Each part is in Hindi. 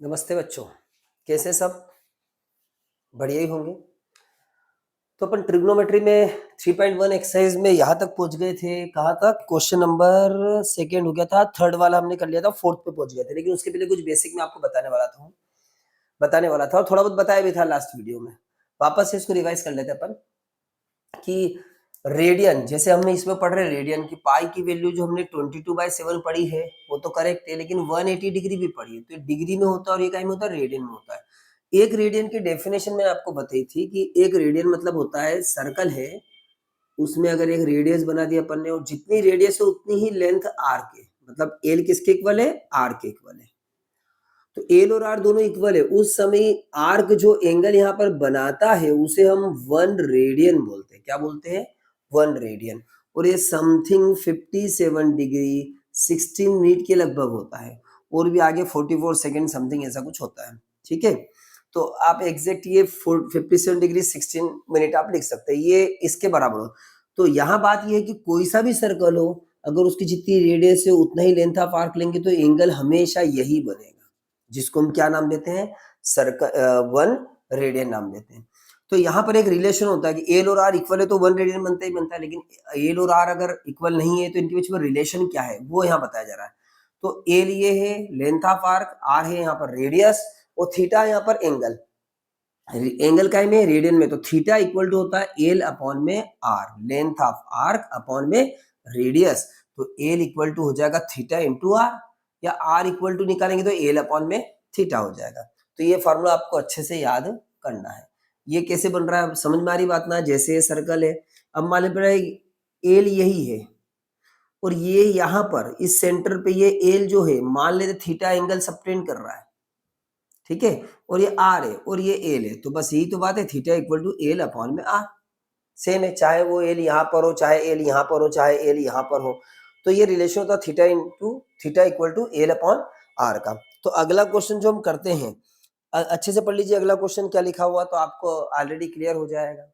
नमस्ते बच्चों, कैसे सब? बढ़िया ही होंगे। तो अपन ट्रिग्नोमेट्री में 3.1 एक्सरसाइज में यहाँ तक पहुंच गए थे। कहाँ तक? क्वेश्चन नंबर सेकेंड हो गया था, थर्ड वाला हमने कर लिया था, फोर्थ पे पहुंच गए थे। लेकिन उसके पहले कुछ बेसिक मैं आपको बताने वाला था और थोड़ा बहुत बताया भी था लास्ट वीडियो में। वापस से इसको रिवाइज कर लेते हैं अपन कि रेडियन, जैसे हमने इसमें पढ़ रहे रेडियन की पाई की वैल्यू जो हमने 22/7 पढ़ी है वो तो करेक्ट है, लेकिन 180 डिग्री भी पढ़ी है। तो डिग्री में होता है और ये क्या में होता है? रेडियन में होता है। एक रेडियन की डेफिनेशन मैंने आपको बताई थी कि एक रेडियन मतलब होता है सर्कल है, उसमें अगर एक रेडियस बना दिया अपन ने और जितनी रेडियस है उतनी ही लेंथ आर के, मतलब एल किसके इक्वल है? आर के इक्वल है। तो एल और आर दोनों इक्वल है, उस समय आर्क जो एंगल यहाँ पर बनाता है उसे हम 1 रेडियन बोलते हैं। क्या बोलते हैं? 1 रेडियन। और ये समथिंग 57 डिग्री 16 मिनट के लगभग होता है, और भी आगे 44 सेकेंड समथिंग ऐसा कुछ होता है। ठीक है, तो आप एग्जैक्ट ये 57 डिग्री 16 मिनट आप लिख सकते हैं, ये इसके बराबर हो। तो यहाँ बात ये है कि कोई सा भी सर्कल हो, अगर उसकी जितनी रेडियस है उतना ही लेंथ ऑफ आर्क लेंगे तो एंगल हमेशा यही बनेगा, जिसको हम क्या नाम देते हैं? सर्कल 1 रेडियन नाम देते हैं। तो यहाँ पर एक रिलेशन होता है कि एल और आर इक्वल है तो 1 रेडियन बनता ही बनता है, लेकिन एल और आर अगर इक्वल नहीं है तो इनके बीच में रिलेशन क्या है वो यहाँ बताया जा रहा है। तो एल ये है लेंथ ऑफ आर्क, आर है यहाँ पर रेडियस, और थीटा यहाँ पर एंगल। एंगल का में रेडियन में, तो थीटा इक्वल टू होता है एल अपॉन में R, length of arc upon में रेडियस। तो एल इक्वल टू हो जाएगा थीटा इंटू आर, या आर इक्वल टू निकालेंगे तो एल अपॉन में थीटा हो जाएगा। तो ये फॉर्मूला आपको अच्छे से याद करना है। ये कैसे बन रहा है समझ में आ रही बात ना? जैसे सर्कल है, अब मान लीजिए एल यही है और ये यहाँ पर इस सेंटर पे ये एल जो है मान लेते थीटा एंगल सबटेंड कर रहा है, ठीक है, और ये आर है और ये एल है, तो बस यही तो बात है, theta equal to L upon में आर। सेम है, चाहे वो एल यहाँ पर हो, चाहे एल यहाँ पर हो, चाहे एल यहाँ पर हो, तो ये रिलेशन होता है theta into theta equal to L upon R का। तो अगला क्वेश्चन जो हम करते हैं, अच्छे से पढ़ लीजिए अगला क्वेश्चन क्या लिखा हुआ, तो आपको ऑलरेडी क्लियर हो जाएगा।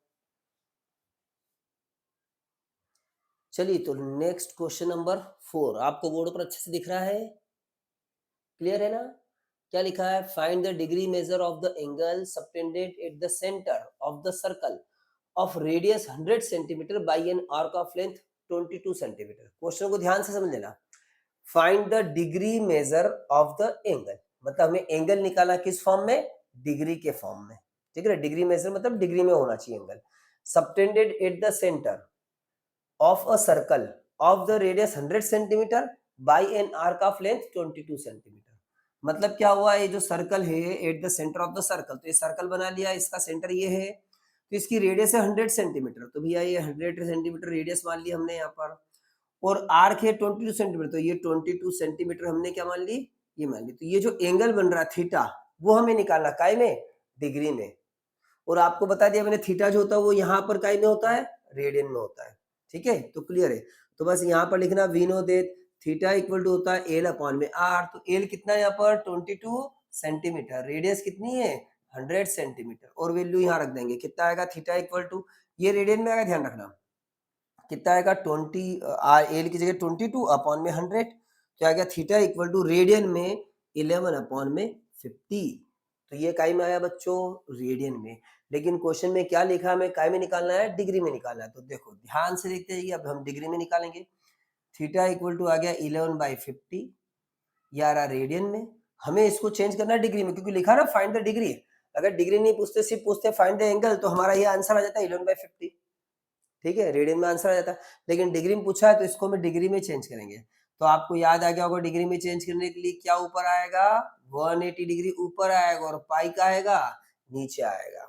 चलिए, तो नेक्स्ट क्वेश्चन नंबर 4 आपको बोर्ड पर अच्छे से दिख रहा है? क्लियर है ना? क्या लिखा है? Find the degree measure of the angle subtended at the centre of the circle of radius 100 centimetre by an arc of length 22 centimetre. Question को ध्यान से समझ लेना। Find the degree measure of the angle, मतलब हमें एंगल निकाला किस फॉर्म में? डिग्री के फॉर्म में। ठीक है, डिग्री मेजर मतलब डिग्री में होना चाहिए angle. Subtended at the centre of a circle of the radius 100 centimetre by an arc of length 22 centimetre. मतलब क्या हुआ, ये जो सर्कल है at the centre of the circle, तो ये सर्कल बना लिया, इसका सेंटर ये है, तो इसकी रेडियस है 100 सेंटीमीटर, तो भैया ये 100 सेंटीमीटर रेडियस मान ली हमने यहाँ पर, और आर्क है 22 सेंटीमीटर, तो ये 22 सेंटीमीटर हमने क्या मान ली? ये मान ली। तो ये जो एंगल बन रहा है थीटा, वो हमें निकालना काय में? डिग्री में। और आपको बता दिया मैंने थीटा जो होता है वो यहाँ पर काय में होता है? रेडियन में होता है। ठीक है, तो क्लियर है। तो बस यहाँ पर लिखना we know that theta equal to होता है एल अपॉन में आर। तो एल कितना है यहाँ पर? 22 सेंटीमीटर, रेडियस कितनी है? 100 सेंटीमीटर, और वैल्यू यहाँ रख देंगे, कितना आएगा? थीटा इक्वल टू, ये रेडियन में आएगा, ध्यान रखना, कितना आएगा? 20 एल की जगह 22 अपॉन में 100, तो आ गया थीटा इक्वल टू रेडियन में 11 अपॉन में 50। तो ये काय में आया बच्चों? रेडियन में। लेकिन क्वेश्चन में क्या लिखा है, हमें काय में निकालना है? डिग्री में निकालना है। तो देखो ध्यान से देखते जाइए, अब हम डिग्री में निकालेंगे। थीटा इक्वल टू आ गया 11/50, ये आ रहा रेडियन में। हमें इसको चेंज करना है डिग्री में, क्योंकि लिखा ना फाइंड द डिग्री। अगर डिग्री नहीं पूछते, सिर्फ पूछते फाइंड द एंगल, तो हमारा ये आंसर आ जाता है 11/50। ठीक है, रेडियन में आंसर आ जाता है, लेकिन डिग्री में पूछा है तो इसको हम डिग्री में चेंज करेंगे। तो आपको याद आ गया होगा, डिग्री में चेंज करने के लिए क्या ऊपर आएगा? 180 डिग्री ऊपर आएगा, और पाई का आएगा नीचे आएगा।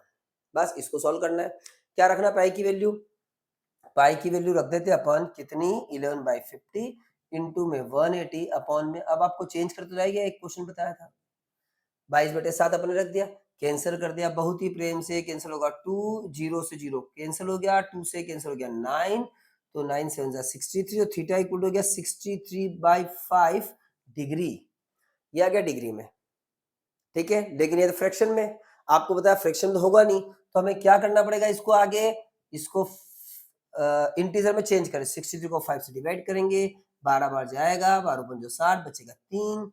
बस इसको सॉल्व करना है। क्या रखना पाई की वैल्यू? पाई की वैल्यू रख देते अपन, कितनी? 11/50 इंटू में 180 अपॉन में, अब आपको चेंज करते जाएगा, एक क्वेश्चन बताया था 22/7 अपने रख दिया, कैंसिल कर दिया, बहुत ही प्रेम से कैंसिल होगा, 2 0 से 0 कैंसिल हो गया, 2 से कैंसिल हो गया 9, तो 9 7 63, तो थीटा इक्वल हो गया 63/5 डिग्री। ये आ गया डिग्री में। ठीक है, लेकिन ये तो फ्रैक्शन में, आपको बताया फ्रैक्शन तो होगा नहीं, तो हमें क्या करना पड़ेगा? इसको आगे, इसको इंटीजर में चेंज करें, 63 को 5 से डिवाइड करेंगे, 12 बार जाएगा, 12 5 60, बचेगा 3,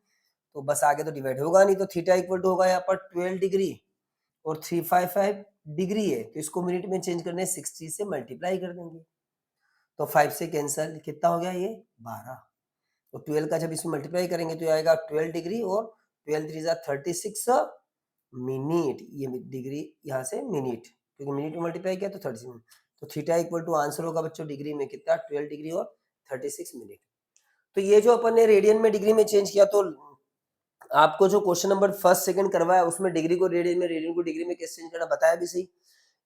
तो बस आगे तो डिवाइड होगा नहीं, तो थीटा इक्वल टू होगा यहाँ पर 12 डिग्री और 355 डिग्री है, तो इसको मिनट में चेंज करने 60 से मल्टीप्लाई कर देंगे, तो 5 से कैंसिल, कितना हो गया ये 12, तो 12 का जब इसमें मल्टीप्लाई करेंगे तो ये आएगा 12 डिग्री और 12 3 36 मिनट, ये डिग्री यहाँ से मिनट, क्योंकि मिनट में मल्टीप्लाई किया तो 36 मिनट, तो थीटा इक्वल टू आंसर होगा बच्चों डिग्री में कितना 12 डिग्री और 36 मिनट। तो ये जो अपन ने रेडियन में डिग्री में चेंज किया, तो आपको जो क्वेश्चन नंबर फर्स्ट सेकंड करवाया उसमें डिग्री को रेडियन में, रेडियन को डिग्री में कैसे चेंज करना बताया भी सही।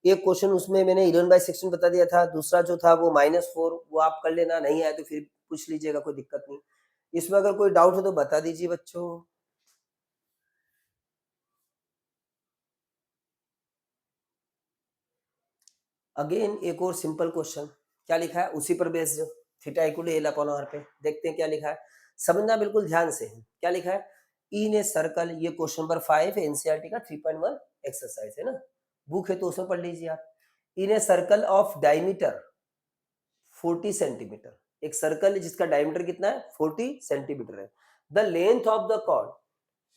एक क्वेश्चन उसमें मैंने 11/16 बता दिया था, दूसरा जो था वो -4, वो आप कर लेना, नहीं आया तो फिर पूछ लीजिएगा, कोई दिक्कत नहीं। इसमें अगर कोई डाउट हो तो बता दीजिए बच्चों। अगेन एक और सिंपल क्वेश्चन, क्या लिखा है उसी पर based, theta equal to L upon R पे, देखते हैं क्या लिखा है, समझना बिल्कुल ध्यान से है। क्या लिखा है, इन ए सर्कल, ये क्वेश्चन नंबर 5 है, एनसीईआरटी का 3.1 एक्सरसाइज है ना, बुक है तो उसमें पढ़ लीजिए आप। In a circle of diameter 40 centimetre, एक सर्कल है जिसका डायमीटर कितना है 40 सेंटीमीटर है, the length of the chord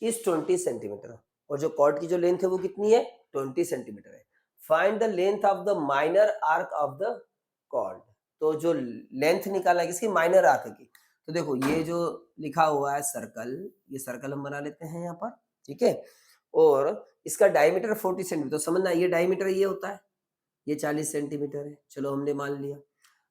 is 20 centimetre, और जो कॉर्ड की जो लेंथ है वो कितनी है 20 सेंटीमीटर है। Find the length of the minor arc of the chord, तो जो लेंथ निकालना है किसकी, माइनर आर्क की। तो देखो ये जो लिखा हुआ है सर्कल, ये सर्कल हम बना लेते हैं यहाँ पर, ठीक है, और इसका डायमीटर 40 सेंटीमीटर, तो समझना ये डायमीटर ये होता है, ये 40 सेंटीमीटर है, चलो हमने मान लिया।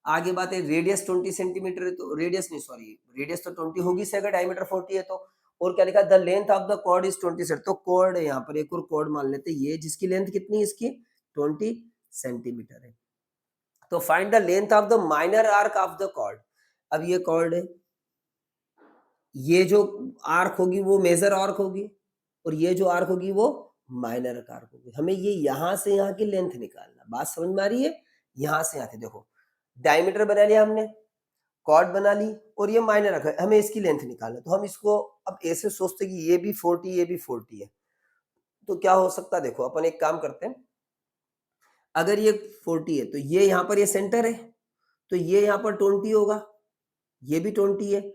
आगे बात है रेडियस 20 सेंटीमीटर है, तो रेडियस नहीं सॉरी रेडियस तो 20 होगी से, अगर डायमीटर 40 है तो, और क्या लिखा, the length of the chord is 20 centimetre, तो कॉर्ड है यहाँ पर, एक और कॉर्ड मान लेते हैं ये, जिसकी लेंथ कितनी है इसकी 20 सेंटीमीटर है। तो find the length of the minor arc of the chord, अब ये कॉर्ड है, ये जो आर्क होगी वो मेजर आर्क होगी, और ये जो आर्क होगी वो माइनर आर्क होगी, हमें ये यहां से यहाँ की लेंथ निकालना, बात समझ में आ रही है, यहां से यहाँ देखो डायमीटर बना लिया हमने, कॉर्ड बना ली, और ये माइनर रखा है, हमें इसकी लेंथ निकालना, तो हम इसको अब ऐसे सोचते कि ये भी 40 ये भी 40 है, तो क्या हो सकता है, देखो अपन एक काम करते हैं, अगर ये 40 है तो ये यहाँ पर ये सेंटर है, तो ये यहाँ पर 20 होगा, ये भी 20 है।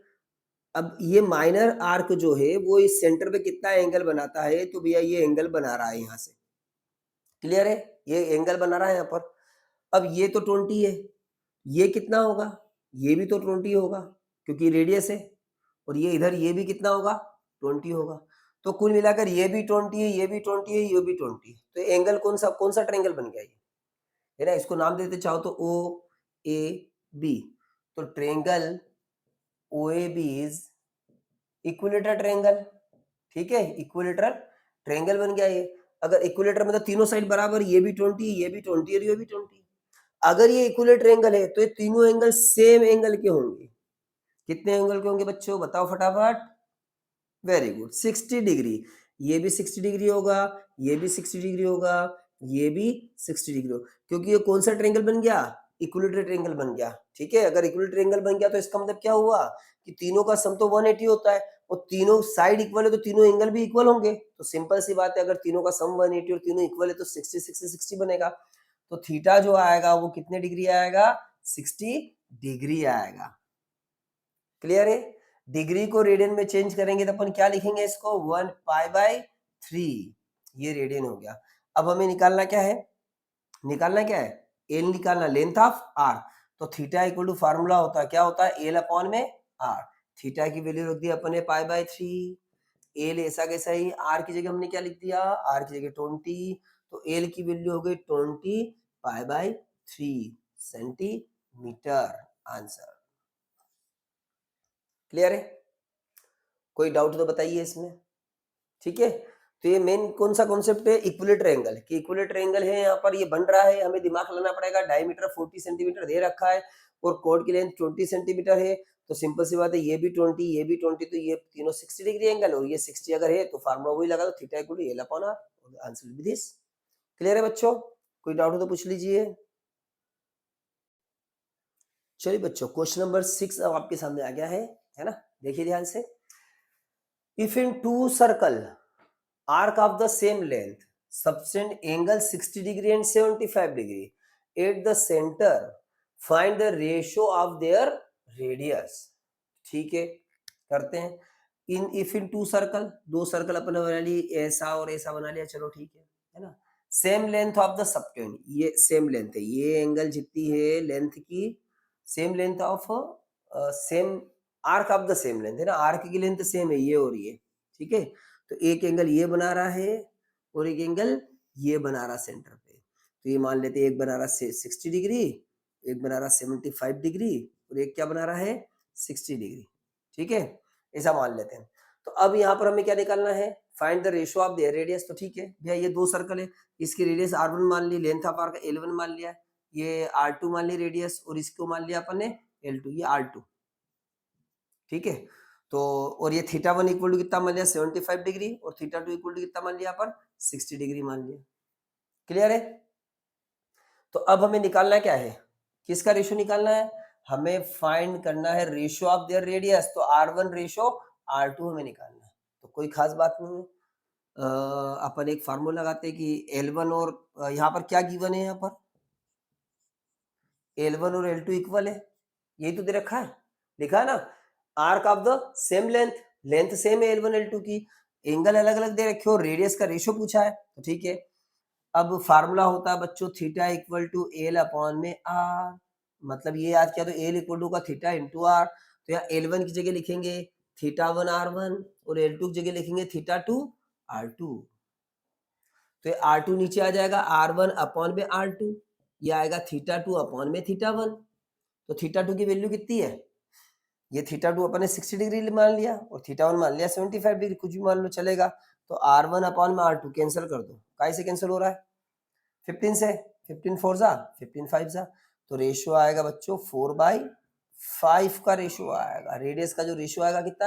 अब ये माइनर आर्क जो है वो इस सेंटर पे कितना एंगल बनाता है, तो भैया ये एंगल बना रहा है यहाँ से, क्लियर है, ये एंगल बना रहा है यहाँ पर। अब ये तो 20 है, ये कितना होगा, ये भी तो 20 होगा क्योंकि रेडियस है, और ये इधर ये भी कितना होगा 20 होगा, तो कुल मिलाकर ये भी 20 है, ये भी 20 है, ये भी 20 है, तो एंगल कौन सा ट्रायंगल बन गया ये, है ना, इसको नाम देते चाहो तो ओ ए बी, तो triangle O A B is equilateral triangle, ठीक है, इक्विलेटरल ट्रायंगल बन गया ये। अगर इक्विलेटर मतलब तीनों साइड बराबर, ये भी 20, ये भी 20 और ये भी 20, अगर ये इक्विलेटरल ट्रायंगल है तो ये तीनों एंगल सेम एंगल के होंगे, कितने एंगल के होंगे बच्चों बताओ फटाफट, वेरी गुड 60 डिग्री, ये भी 60 डिग्री होगा, ये भी 60 डिग्री होगा, ये भी 60 डिग्री होगा, क्योंकि ये कौन सा ट्रायंगल बन गया, इक्विलेटरल ट्रायंगल बन गया, ठीक है। अगर इक्विलेटरल ट्रायंगल बन गया तो इसका मतलब क्या हुआ कि तीनों का सम तो 180 होता है, और तीनों साइड इक्वल है तो तीनों एंगल भी इक्वल होंगे, तो सिंपल सी बात है, अगर तीनों का सम 180 और तीनों इक्वल है तो 60 60 60 बनेगा, तो थीटा जो आएगा वो कितने डिग्री आएगा 60 डिग्री आएगा, क्लियर है। डिग्री को रेडियन में चेंज करेंगे तो अपन क्या लिखेंगे इसको 1π/3, ये रेडियन हो गया। अब हमें निकालना क्या है, एल निकालना, लेंथ ऑफ आर, तो थीटा इक्वल टू फार्मूला होता है, क्या होता है एल अपॉन में आर, थीटा की वैल्यू रख दी अपन ने π/3, एल ऐसा कैसा ही, आर की जगह हमने क्या लिख दिया, आर की जगह 20, तो एल की वैल्यू हो गई 20 π/3 सेंटीमीटर, आंसर क्लियर है, कोई डाउट तो बताइए इसमें, ठीक है। तो ये मेन कौन सा कॉन्सेप्ट है, इक्विलेटरल एंगल, कि इक्विलेटरल एंगल है यहाँ पर, ये बन रहा है, हमें दिमाग लगाना पड़ेगा, डायमीटर 40 सेंटीमीटर दे रखा है और कॉर्ड की लेंथ 20 सेंटीमीटर है, तो सिंपल सी बात है, ये भी 20 ये भी 20, तो ये तीनों 60 डिग्री एंगल, और ये 60 अगर है तो फार्मूला वही लगा दो, theta equal to L upon R, answer will be this, clear है बच्चों, कोई डाउट हो तो पूछ लीजिए। चलिए बच्चों क्वेश्चन नंबर 6 अब आपके सामने आ गया है ना, देखिए ध्यान से, if in two circle arc of the same length subtend angle 60 degree and 75 degree at the center, find the ratio of their radius, ठीक है करते हैं। इन टू सर्कल, दो सर्कल अपन बना ली, ऐसा और ऐसा बना लिया, चलो ठीक है ना। Same length of the subtend, ये सेम लेंथ है, ये एंगल जितनी है लेंथ की same length of same arc of the same length है ना, आर्क की लेंथ सेम है ये और ये, ठीक है। तो एक एंगल ये बना रहा है और एक एंगल ये बना रहा सेंटर पे, तो ये मान लेते हैं एक बना रहा 60 डिग्री, एक बना रहा 75 डिग्री और एक क्या बना रहा है 60 डिग्री, ठीक है, ऐसा मान लेते हैं। तो अब यहाँ पर हमें क्या निकालना है, find the ratio of their radius. तो ठीक है भैया, ये दो सर्कल है, इसकी रेडियस r1 मान ली, लेंथ ऑफ आर्क L1 मान लिया, ये r2 मान ली रेडियस, और इसको मान लिया अपन ने L2, ये r2, ठीक है। तो और ये θ1 इक्वल टू कितना मान लिया 75 डिग्री, और θ2 इक्वल टू कितना मान लिया अपन 60 डिग्री मान लिया। क्लियर है। तो अब हमें निकालना क्या है, किसका रेशियो निकालना है, हमें फाइंड करना है रेशियो ऑफ देयर रेडियस। तो r1 रेशियो r2 हमें निकालना है, तो कोई खास बात नहीं है। अपन एक फार्मूला लगाते हैं कि L1 और यहाँ पर क्या गिवन है, यहाँ पर L1 और L2 इक्वल है, यही तो दे रखा है, लिखा है ना, arc of the same length, length same है L1 L2 की, एंगल अलग अलग दे रखे हो, रेडियस का रेशियो पूछा है, तो ठीक है। अब फार्मूला होता है बच्चों theta equal to L upon में आर, मतलब ये याद किया तो एल इक्वल टू का थीटा इंटू आर, तो यहाँ L1 की जगह लिखेंगे θ1 r1 और L2 की जगह लिखेंगे θ2 r2। तो ये r2 नीचे आ जाएगा r1 अपॉन में r2, ये आएगा θ2 अपॉन में θ1। तो θ2 की वैल्यू कितनी है, ये θ2 अपन ने 60 डिग्री मान लिया और θ1 मान लिया 75 डिग्री, कुछ भी मान लो चलेगा। तो r1 अपॉन में r2 कैंसिल कर दो, काय से कैंसिल हो रहा है 15 से, 15 4 जा 15 5 जा, तो रेशियो आएगा बच्चों 4/5 का रेशियो आएगा, रेडियस का जो रेशियो आएगा कितना